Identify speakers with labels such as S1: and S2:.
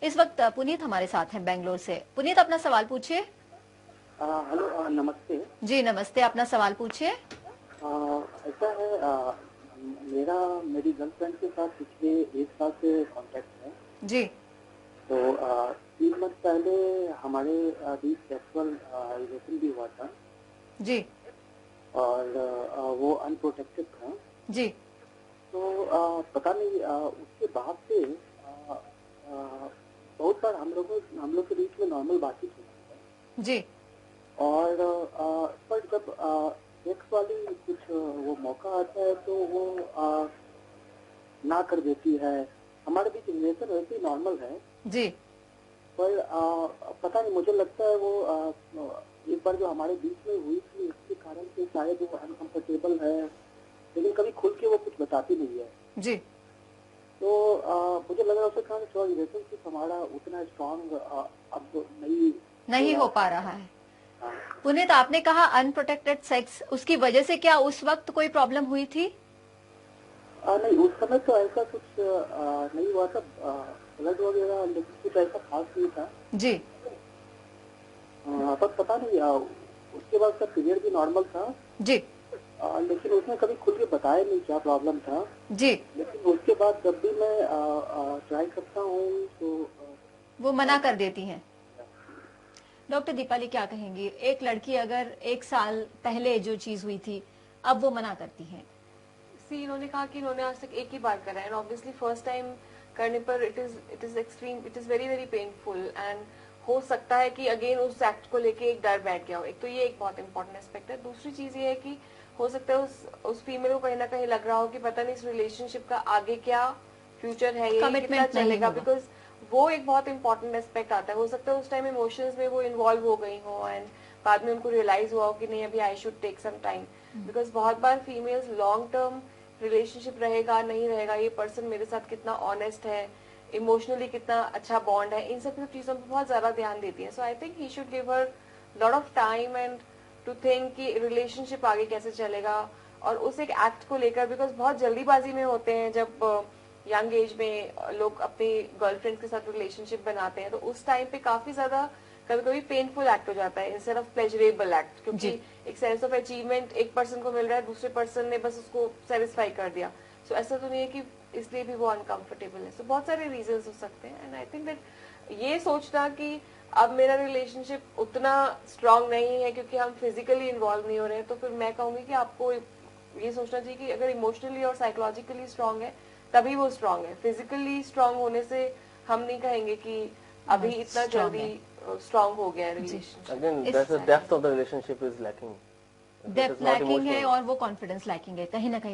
S1: इस वक्त पुनीत हमारे साथ हैं बेंगलोर से। पुनीत, अपना सवाल पूछिए।
S2: हेलो, नमस्ते।
S1: जी नमस्ते, अपना सवाल पूछिए।
S2: ऐसा है, मेरी गर्लफ्रेंड के साथ पिछले 1 साल से कांटेक्ट है।
S1: जी।
S2: तो 3 मंथ पहले हमारे बीच सेक्सुअल रिलेशन भी हुआ था।
S1: जी।
S2: और वो अनप्रोटेक्टेड था।
S1: जी।
S2: तो पता नहीं, उसके बाद से बहुत बार हम लोग के बीच में नॉर्मल बातचीत होती है।
S1: जी।
S2: और पर जब सेक्स वाली कुछ वो मौका आता है तो वो ना कर देती है। हमारे बीच रिलेशन वैसे ही नॉर्मल है।
S1: जी।
S2: पर पता नहीं, मुझे लगता है वो एक बार जो हमारे बीच में हुई थी उसके कारण से शायद वो अनकंफर्टेबल है, लेकिन कभी खुल के वो कुछ बताती नहीं है।
S1: जी।
S2: तो मुझे लग रहा है उसके कारण थोड़ा रिलेशनशिप हमारा उतना स्ट्रांग अब
S1: नहीं हो पा रहा है। पुनीत, आपने कहा अनप्रोटेक्टेड सेक्स, उसकी वजह से क्या उस वक्त कोई प्रॉब्लम हुई थी?
S2: नहीं, उस समय तो ऐसा कुछ नहीं हुआ था, ब्लड वगैरह, लेकिन कुछ ऐसा खास नहीं था।
S1: जी।
S2: पर पता नहीं, उसके बाद उसका पीरियड भी नॉर्मल था।
S1: जी।
S2: लेकिन उसने कभी खुल के बताया नहीं क्या प्रॉब्लम था।
S1: जी।
S2: लेकिन उसके बाद जब भी मैं ट्राई करता हूँ तो
S1: वो मना कर देती हैं। डॉक्टर दीपाली क्या कहेंगी, एक लड़की अगर 1 साल पहले जो चीज हुई थी अब वो मना करती है?
S3: इन्होंने कहा कि इन्होंने आज तक एक ही बार करा है, एंड ऑब्वियसली फर्स्ट टाइम करने पर it is extreme, it is very very painful, and हो सकता है कि अगेन उस एक्ट को लेके एक डर बैठ गया हो। एक तो ये एक बहुत इंपॉर्टेंट एस्पेक्ट है। दूसरी चीज ये है कि हो सकता है उस फीमेल को कहीं ना कहीं लग रहा हो कि पता नहीं इस रिलेशनशिप का आगे क्या फ्यूचर है, ये कितना चलेगा, बिकॉज वो एक बहुत इंपॉर्टेंट एस्पेक्ट आता है। हो सकता है उस टाइम इमोशंस में वो इन्वॉल्व हो गई हो एंड बाद में उनको रियलाइज हुआ हो कि नहीं, अभी I should take some time, because बहुत बार फीमेल्स लॉन्ग टर्म रिलेशनशिप रहेगा नहीं रहेगा, ये पर्सन मेरे साथ कितना ऑनेस्ट है, इमोशनली कितना अच्छा बॉन्ड है, इन सब चीजों पर बहुत ज्यादा ध्यान देती है। So I think he should give her lot of time and to think कि रिलेशनशिप आगे कैसे चलेगा, और उस एक एक्ट को लेकर, बिकॉज बहुत जल्दीबाजी में होते हैं जब यंग एज में लोग अपनी गर्लफ्रेंड के साथ रिलेशनशिप बनाते हैं, तो उस टाइम पे काफी ज्यादा कभी कभी पेनफुल एक्ट हो जाता है इंस्टेड ऑफ प्लेजरेबल एक्ट, क्योंकि एक सेंस ऑफ अचीवमेंट एक पर्सन को मिल रहा है, दूसरे पर्सन ने बस उसको सेटिस्फाई कर दिया। सो ऐसा तो नहीं है कि इसलिए भी वो अनकंफर्टेबल है। सो बहुत सारे रीजंस हो सकते हैं, एंड आई थिंक दैट ये सोचना कि अब मेरा रिलेशनशिप उतना स्ट्रांग नहीं है क्योंकि हम फिजिकली इन्वॉल्व नहीं हो रहे हैं, तो फिर मैं कहूंगी कि आपको ये सोचना चाहिए कि अगर इमोशनली और साइकोलॉजिकली स्ट्रांग है तभी वो स्ट्रांग है। फिजिकली स्ट्रांग होने से हम नहीं कहेंगे कि अभी इतना जल्दी स्ट्रांग हो गया है relationship.
S4: Again, that's the depth of the relationship is lacking.
S1: Depth lacking है और वो कॉन्फिडेंस लैकिंग है कहीं ना कहीं।